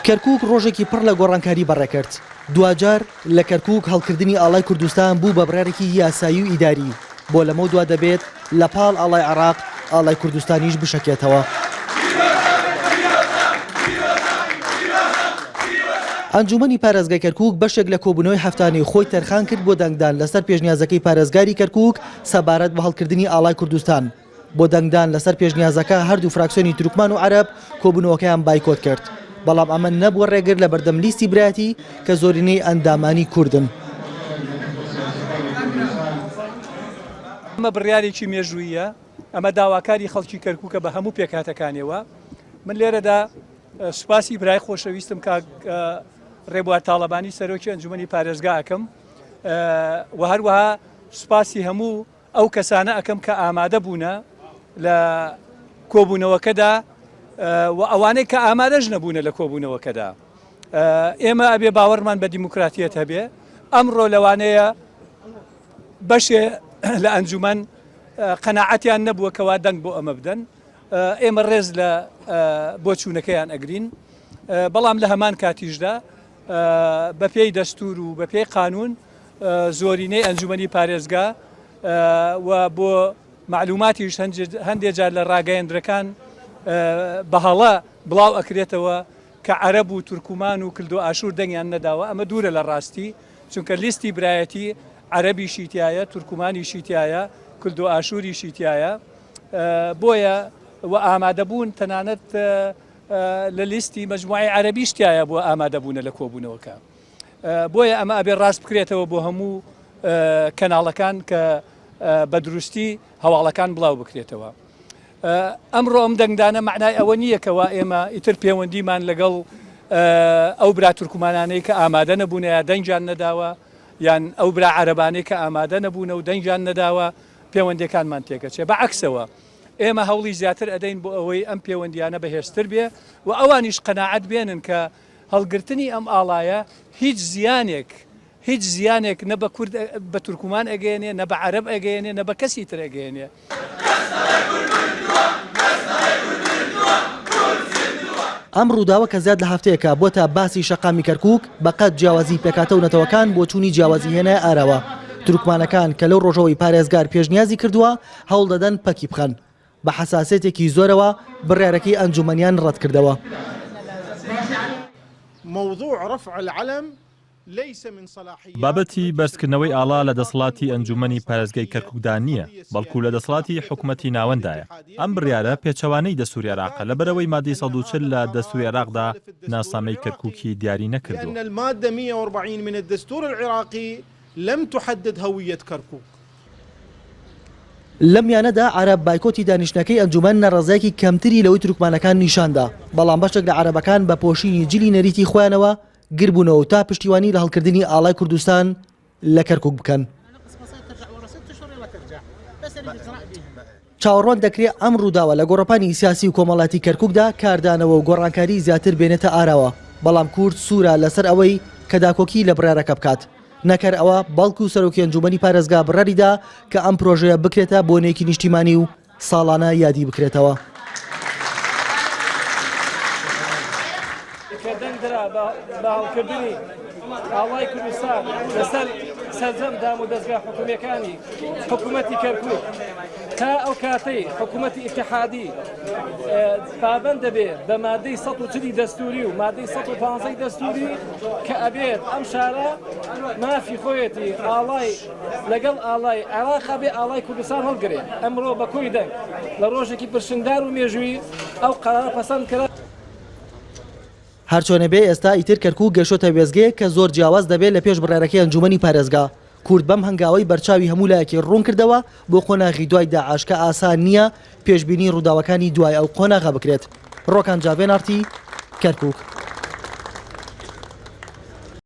کەرکووک ڕۆژێکی پڕ لە گۆڕانکاری بەڕێکرد. دوجار لە کەرکووک هەڵکردنی ئاڵای کوردستان بوو بە بڕارێکی یاسایی و ئیداری بۆ لەمە دوا دەبێت لە پاڵ ئاڵای عێراق ئاڵای کوردستانیش بشکێتەوە. ئەنجومەنی پارێزگای کەرکووک بەشێک لە کۆبوونەوەی هەفتانەی خۆی تەرخان کرد بۆ دەنگدان لەسەر پێشنیازەکەی پارێزگاری کەرکووک سەبارەت بە هەڵکردنی ئاڵای کوردستان. بۆ دەنگدان لەسەر پێشنیازەکە هەردوو فراکسیۆنی تورکمان و عەرەب کۆبوونەوەکەیان بایکۆت کرد. بەڵام ئەمە نەبووە ڕێگر لە بەردەم لیستی برایەتی کە زۆرینەی ئەندامانی کوردن. ئەمە بڕیارێکی مێژوویە، ئەمە داواکاری خەڵکی کەرکووکە بە هەموو پێکهاتەکانیەوە. من لێرەدا سوپاسی برای خۆشەویستم کە ڕێبوار تاڵەبانی سەرۆکی ئەنجومەنی پارێزگا ئەەکەم و هەروەها سوپاسی هەموو ئەو کەسانە ئەەکەم کە ئامادە بوونە لە کۆبوونەوەکەدا و ئەوانەی کە ئامادەش نەبوونە لە کۆبوونەوەکەدا. ئێمە ئەبێ باوەڕمان بە دیموکراتیەت هەبێ. ئەمڕۆ لەوانەیە بەشێ لە ئەنجومەن قەناعەتیان نەبووە کەوا دەنگ بۆ ئەمە بدەن. ئێمە ڕێز لە بۆ چوونەکەیان ئەگرین، بەڵام لە هەمان کاتیشدا بە پێی دەستور و بە پێی قانون زۆرینەی ئەنجومەنی پارێزگا و بۆ معلوماتیش هەندێک جار لە ڕاگەیەندرەکان بەهەڵە بڵاو ئەکرێتەوە کە عەرەب و تورکمان و کلدۆ ئاشور دەنگیان نەداوە. ئەمە دوورە لە ڕاستی، چونکە لیستی برایەتی عەرەبیشی تایە، تورکمانیشی تایە، کلدۆ ئاشوریشی تایە. بۆیە و ئامادەبوون تەنانەت لە لیستی مەجموعی عەرەبیش تایە بۆ ئامادەبوونە لە کۆبوونەوەکە. بۆیە ئەمە ئەبێ ڕاست بکرێتەوە بۆ هەموو کەناڵەکان کە بە دروستی هەواڵەکان بڵاو بکرێتەوە. ئەمڕۆ ئەم دەنگدانە معنای ئەوە نییە کەوا ئێمە ئیتر پەیوەندیمان لەگەڵ ئەو برا تورکمانانەی کە ئامادە نەبوونە یا دەنگیان نەداوە، یان ئەو برا عەرەبانەی کە ئامادە نەبوونە و دەنگیان نەداوە پەیوەندیەکانمان تێکەچێ. بەعەکسەوە ئێمە هەوڵی زیاتر ئەدەین بۆ ئەوەی ئەم پەیوەندیانە بەهێزتر بێ و ئەوانیش قەناعەت بێنن کە هەڵگرتنی ئەم ئاڵایە هیچ زیانێک نە بە کورد بە تورکمان ئەگەێنێ، نە بە عەرەب ئەگەێنێ، نە بە کەسی تر ئەگەێنێ. ئەم ڕووداوە کە زیاد لە هەفتەیەکە بۆتە باسی شەقامی کەرکووک بەقەت جیاوازی پێکاتە و نەتەوەکان بۆ چوونی جیاوازی هێنای ئارەوە. تورکمانەکان کە لەو ڕۆژەوەی پارێزگار پێشنیازی کردووە هەوڵ دەدەن پەکی بخەن. بە حەساسیەتێکی زۆرەوە بڕیارەکەی ئەنجومەنیان ڕەت کردەوە. بابەتی بەرزکردنەوەی ئاڵا لە دەسەڵاتی ئەنجومەنی پارێزگای کەرکووکدا نییە، بەڵکو لە دەسەڵاتی حکوومەتی ناوەندایە. ئەم بڕیارە پێچەوانەی دەستوری عێراقە لەبەرەوەی مادەی 140 لە دەستوری عێراقدا ناسنامەی کەرکووکی دیاری نەکردووە. المادة 140 من الدستور العراقي لم تحدد هوية كركوك. لەم یانەدا عەرەب بایکۆتی دانیشتنەکەی ئەنجومەن نەڕەزایەکی کەمتری لەوەی تورکمانەکان نیشاندا، بەڵام بەشێک لە عەرەبەکان بە پۆشینی جلی نەریتی خۆیانەوە گربوونەوە تا پشتیوانی لە هەڵکردنی ئاڵای کوردستان لە کەرکووک بکەن. چاوەڕوان دەکرێت ئەم ڕووداوە لە گۆڕەپانی سیاسی و کۆمەڵاتی کەرکووکدا کاردانەوە و گۆڕانکاری زیاتر بێنێتە ئاراوە، بەڵام کورد سوورە لەسەر ئەوەی کە داکۆکی لە بڕارەکە بکات. نەکەر ئەوە بەڵکو سەرۆکی ئەنجومەنی پارێزگا بڕاریدا کە ئەم پرۆژەیە بکرێتە بۆنێکی نیشتیمانی و ساڵانە یادی بکرێتەوە. باڵکردنی ئاڵای کوردستان لەسەر سەرجەمدام و دەستگا حکوومیەکانی حکوومەتی کەرکووک تا ئەو کاتەی حکوومەتی ئیتیحادی پابەند دەبێت بە مادەی 140 دەستوری و مادەی 115 دەستوری کە ئەبێت ئەم شارە مافی خۆیەتی ئاڵای لەگەڵ ئاڵای عێراقا بێ ئاڵای کوردستان هەڵگرێت. ئەمڕۆ بە کۆی دەنگ لە ڕۆژێکی پرشندار و مێژووی ئەو قەرارە پەسەند کرد. هەرچۆنە بێ ئێستا ئیتر کەرکووک گەشتۆتە وێزگەیەک کە زۆر جیاواز دەبێت لە پێش بڕارەکەی ئەنجومەنی پارێزگا. کورد بەم هەنگاوەی بەرچاوی هەموو لایەکی ڕوون کردەوە بۆ قۆناغی دوای داعش کە ئاسان نییە پێشبینی ڕووداوەکانی دوای ئەو قۆناغا بکرێت. ڕۆکان جاڤێنارتی، کەرکووک.